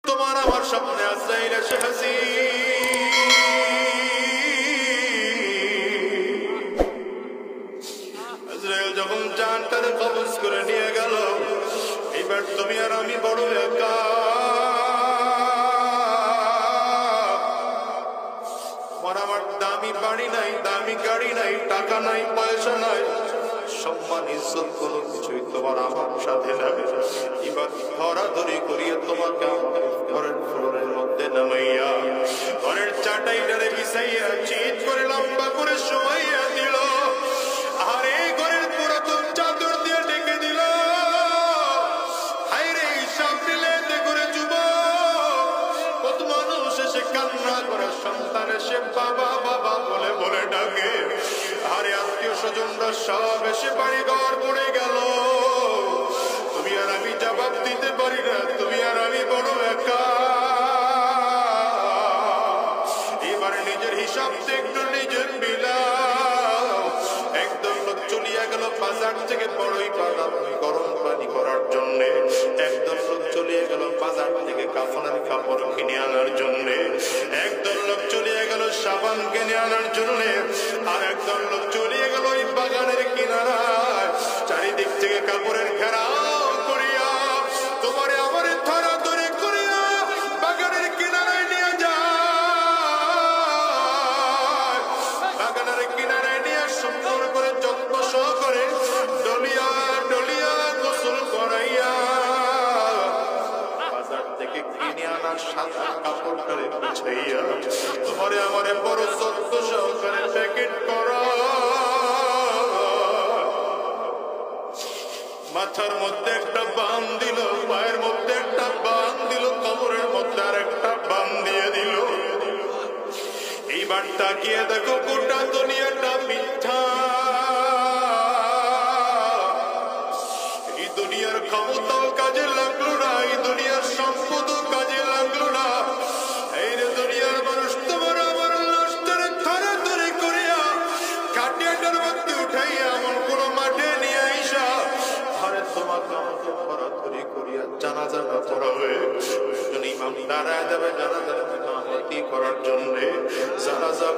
তোমার আমার সামনে আজরাইল এসে হাজির। আজরাইল যখন জানটারে কবজ করে নিয়ে গেল, এবার তুমি আর আমি বড় একা। তোমার আমার দামি বাড়ি নাই, দামি গাড়ি নাই, টাকা নাই, পয়সা নাই, সম্মান ইজ্জত কোনো কিছুই তোমার আমার সাথে যাবে। এবার ধরাধরি করিয়ে তোমাকে ঘরের ফ্লোরের মধ্যে নামাইয়া ঘরের চাটাইটারে বিছাইয়া চিৎ করে লম্বা করে শোয়াইয়া দিল। আর এই ঘরের পুরাতন চাদর দিয়ে ঢেকে দিল। হায়রে হিসাব দিলে করে যুবক কত মানুষ এসে কান্না করে, সন্তান এসে বাবা বাবা বলে বলে ডাকে। আরে আত্মীয় স্বজনরা সব এসে বাড়ি ঘর পড়ে গেল। তুমি আর আমি জবাব দিতে পারি না, তুমি আর আমি বড় একা। এবার নিজের হিসাব একটু নিজের বিলাও। একদম লোক চলিয়া গেল বাজার থেকে বড়ই বাদাম গরম পানি করার জন্য। একদম লোক চলিয়ে গেল বাজার থেকে কাফনের কাপড় কিনে আনার জন্য। একদম লোক চলিয়ে গেল সাবান কিনে আনার জন্য। আর একদম লোক চলিয়ে গেল ওই বাগানের কিনারায় চারিদিক থেকে কাপড়ের ঘেরাও করিয়া তোমারে আমার ধরাধরি করিয়া বাগানের কিনারায় নিয়ে যায়। বাগানের কিনারায় নিয়ে সুন্দর করে যত্ন সহকারে ডলিয়া ডলিয়া গোসল করাইয়া বাজার থেকে কিনে আনা সাদা কাপড়টারে বিছাইয়া তোমারে আমারে বড় যত্ন সহকারে প্যাকেট করা। মাথার মধ্যে একটা বান দিল, পায়ের মধ্যে একটা বান দিল, কবরের মধ্যে আর একটা বান দিয়ে দিল। এইবার তাকিয়ে দেখো গোটা দুনিয়াটা মিথ্যা। এই দুনিয়ার ক্ষমতাও কাজে লাগলো না, এই দুনিয়ার সম্পদও কাজে লাগলো না। এই দুনিয়ার মানুষ তোমার আমার লাশটারে ধরাধরি করিয়া কাটিয়াটার মধ্যে উঠাইয়া এমন কোন মাঠে নিয়ে আইসা ঘরে তোমাকে আমাকে ধরাধরি করিয়া জানাজা না পড়াবে। ইমাম দাঁড়ায় যাবে জানাজা করার জন্য। জানাজা